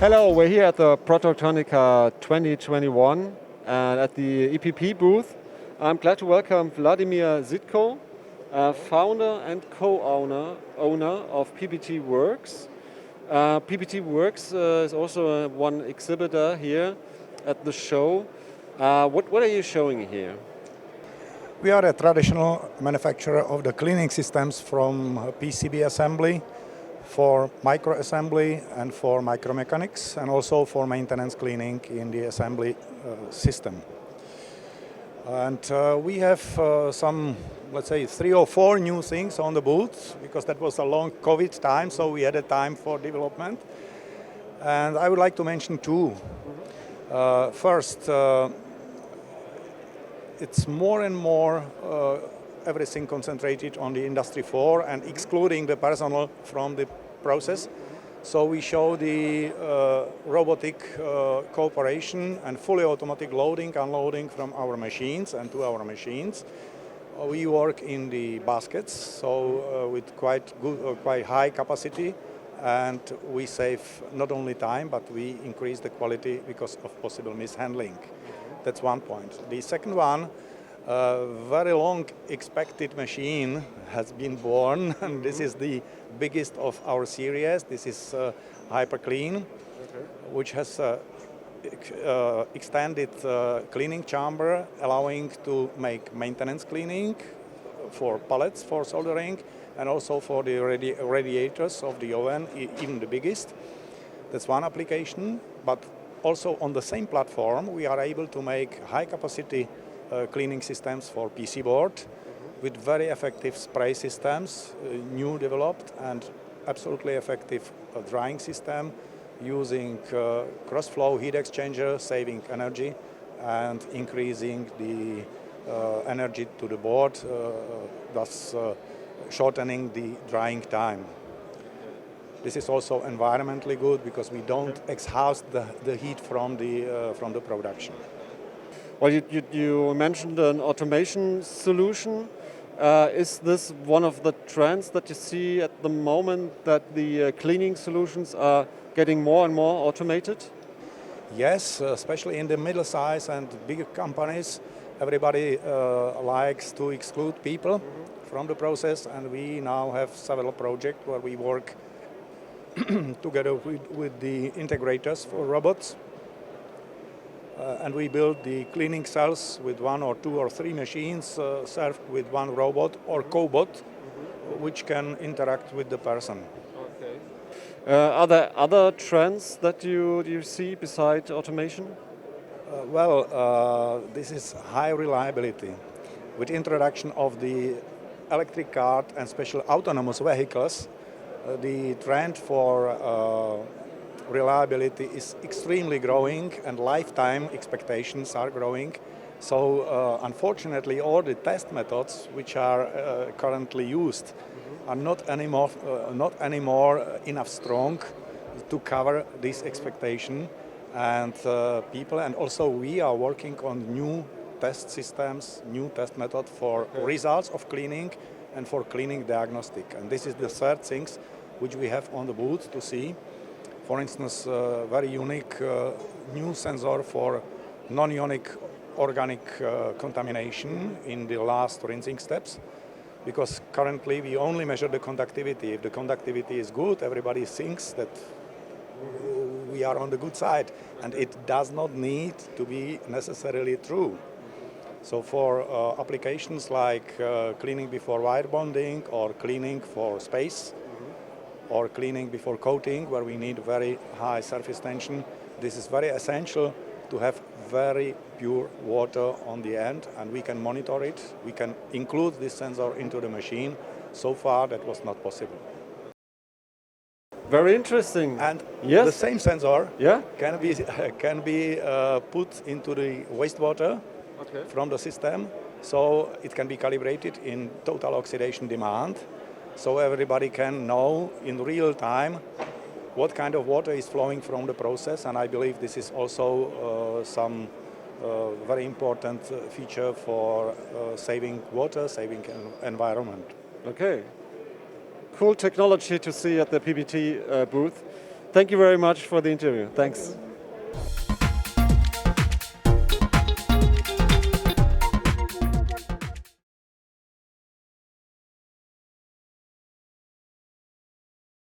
Hello, we're here at the Productronica 2021 and at the EPP booth. I'm glad to welcome Vladimir Sitko, founder and co-owner of PBT Works. PBT Works is also one exhibitor here at the show. What are you showing here? We are a traditional manufacturer of the cleaning systems from PCB assembly, for microassembly and for micromechanics, and also for maintenance cleaning in the assembly system. And we have some, let's say, 3 or 4 new things on the booth, because that was a long COVID time, so we had a time for development. And I would like to mention 2. First, it's more and more everything concentrated on the Industry 4 and excluding the personnel from the process. So we show the robotic cooperation and fully automatic loading, unloading from our machines and to our machines. We work in the baskets, so with quite high capacity, and we save not only time, but we increase the quality because of possible mishandling. That's one point. The second one, a very long expected machine has been born, and this is the biggest of our series. This is HyperClean, which has extended cleaning chamber, allowing to make maintenance cleaning for pallets for soldering, and also for the radiators of the oven, even the biggest. That's one application, but also on the same platform we are able to make high capacity cleaning systems for PC board with very effective spray systems, new developed, and absolutely effective drying system using cross-flow heat exchanger, saving energy and increasing the energy to the board, thus shortening the drying time. This is also environmentally good because we don't exhaust the heat from the production. Well, you mentioned an automation solution. Is this one of the trends that you see at the moment, that the cleaning solutions are getting more and more automated? Yes, especially in the middle size and bigger companies. Everybody likes to exclude people from the process, and we now have several projects where we work together with the integrators for robots. And we build the cleaning cells with 1 or 2 or 3 machines served with 1 robot or cobot, which can interact with the person. Okay. Are there other trends that you see besides automation? This is high reliability. With introduction of the electric car and special autonomous vehicles, the trend for reliability is extremely growing, and lifetime expectations are growing. So unfortunately, all the test methods which are currently used are not anymore enough strong to cover this expectation. And people, and also we are working on new test systems, new test method for results of cleaning and for cleaning diagnostic. And this is the third things which we have on the booth to see. For instance, very unique new sensor for non-ionic organic contamination in the last rinsing steps, because currently we only measure the conductivity. If the conductivity is good, everybody thinks that we are on the good side, and it does not need to be necessarily true. So for applications like cleaning before wire bonding, or cleaning for space, or cleaning before coating, where we need very high surface tension, this is very essential to have very pure water on the end, and we can monitor it. We can include this sensor into the machine. So far that was not possible. Very interesting. And yes, the same sensor can be put into the wastewater from the system, so it can be calibrated in total oxidation demand. So everybody can know in real time what kind of water is flowing from the process, and I believe this is also some very important feature for saving water, saving environment. Okay. Cool technology to see at the PBT booth. thank you very much for the interview. Thanks.